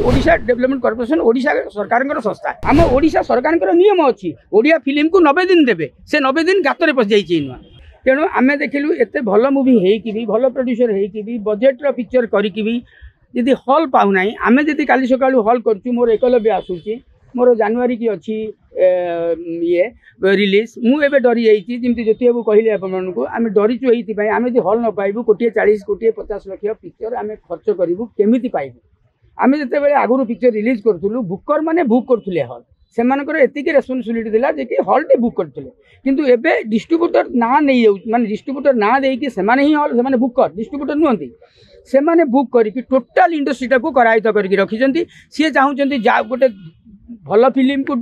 Odisha development corporation Odisha सरकार संस्था आम ओडिशा सरकार नियम अच्छी ओडिया फिल्म को 90 दिन देवे से 90 दिन गातर पशि जाइए नुआ तेणु आम देखिलु एत भल मुवी है भल प्रोड्यूसर है बजेट्र पिक्चर करी हल पाऊना आम जी काली सका हल कर मोर एकलव्य आसूची मोर जानुरी की अच्छी ये रिलीज मुझे डरी जाइए जमी ज्योति बाबू कहले आपको आम डरीचु ये आम जो हल न पाइबू 140 कोटी 50 लाख पिक्चर आम खर्च करूँ केमी पाइबू आम जिते आगुरी पिक्चर रिलीज करूँ बुकर मैंने बुक करुले हल से एतिकी रेस्पॉन्सिबिलिटी थिला जे कि हॉल टे बुक करते किंतु एबे डिस्ट्रीब्यूटर ना नहीं माने डिस्ट्रीब्यूटर ना देकी सेमाने ही हॉल सेमाने बुकर डिस्ट्रीब्यूटर नुहंती सेमाने बुक करके टोटल इंडस्ट्री को करायत्त करके रखिछंती सी चाहूचंती जा गोटे भल फिल्म को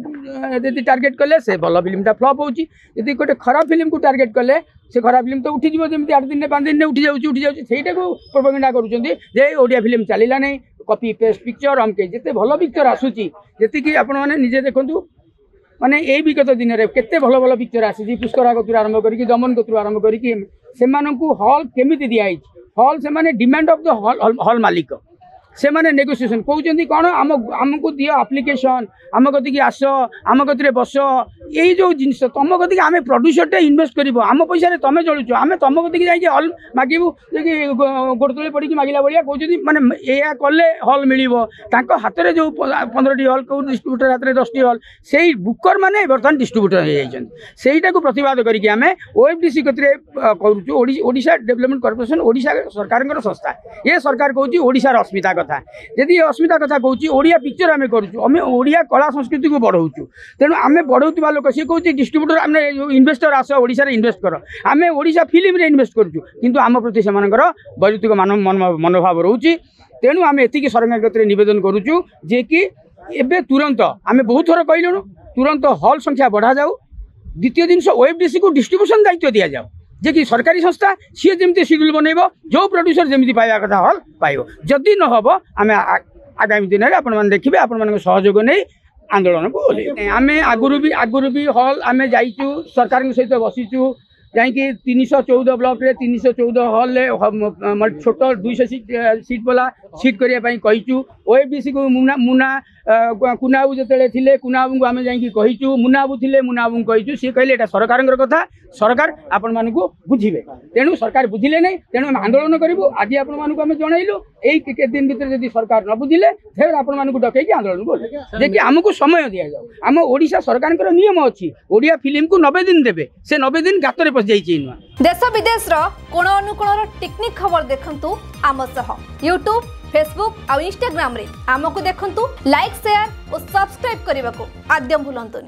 यदि टार्गेट कले से भल फिल्मटा फ्लॉप होची यदि गोटे खराब फिल्म को टार्गेट कले से खराब फिल्म तो उठी जमी 8 दिन 5 दिन उठी जाऊँ सेटा को प्रोपेगेंडा करुँचे ओडिया फिल्म चलला नहीं कॉपी पेस्ट पिक्चर अमके जिते भल पिक्चर आसूची जी आपण मैंने निजे देखूँ माने यही विगत दिन में केते भल भल पिक्चर आसी पुष्करा कतुर आरंभ करके दमन कतुर आरंभ करके हॉल केमी दिखाई हॉल से डिमांड ऑफ द हॉल मालिक से माने नेगोशिएशन कहते कौन आमको दियो आप्लिकेशन आम कति आस आम कति बस यही जो जिनस तुम कति आम प्रोड्यूसर इनवेस्ट कर आम पैसा तुम चलुच आम तुम कति जाइए हल मागू गोड़ तले पड़ी मागिला भाया कहते माने या कले हल मिल हाथ में जो 15टी हल कौ डिस्ट्रीब्यूटर हाथ में 10टी हल से बुकर मैंने बर्तमान डिस्ट्रीब्यूटर होता को प्रतिवाद करके आम ओएफडीसी कति करोशा डेवलपमेंट कॉर्पोरेशन ओडिशा सरकार संस्था ये सरकार कहूँ ओडिशार अस्मिता कथा यदि अस्मिता कथा कहूँ ओडिया पिक्चर आम करें ओडिया कला संस्कृति को बढ़ाऊँ तेणु आम बढ़ाऊा लोक सी कहूँ डिस्ट्रीब्यूटर आम इन्वेस्टर आस ओडिशा इन्वेस्ट कर आम ओडिशा फिल्म रे इन्वेस्ट करूँ किंतु आम प्रति से वैयक्तिक मनोभाव रोचे तेणु आम एतिकी सरकार कति निवेदन करुचु जे कि एबे तुरंत आम बहुत थर कहलुँ तुरंत हॉल संख्या बढ़ा जाऊ द्वितीय जिनस ओएफडीसी को डिस्ट्रीब्यूशन दायित्व दि जाऊ जे कि सरकारी संस्था सी जमी शेड्यूल बनइब जो प्रोड्यूसर जमी पाइबा कथा हल पाइब जदि न हम आम आगामी दिन में आपण देखिए आपण सहयोग नहीं आंदोलन को आम आगुरी भी हल आम जाइचु सरकार सहित बसीचु जाकि 314 ब्लॉक रे 314 हॉल छोट 200 सीट वाला सीट करने कहीचु ओएफडीसी को मुना कुनाबू जो कुनाबू को आम जाइचु मुनाबू थे मुनाबू कहीचु सी कहले एटा सरकार कथा सरकार आपण मानकु बुझिबे तेणु सरकार बुझिले नहीं तेणु आम आंदोलन करूँ आज आपण मानकु आम जनइलु यही दिन भीतर जब सरकार न बुझिले फिर आपण मानकु डकैकी आंदोलन करूँ जे कि आमको समय दि जाऊ आम ओडिशा सरकार नियम अच्छी ओडिया फिल्म को 90 दिन देवे से 90 दिन गातर पशि जाइए नुआ देश विदेश कोण अनुकोण टेक्निक खबर देखंतु आम सह यूट्यूब फेसबुक और इंस्टाग्राम रे आमको देखंतु लाइक शेयर और सब्सक्राइब करने को आद्यम भूलंतुनि।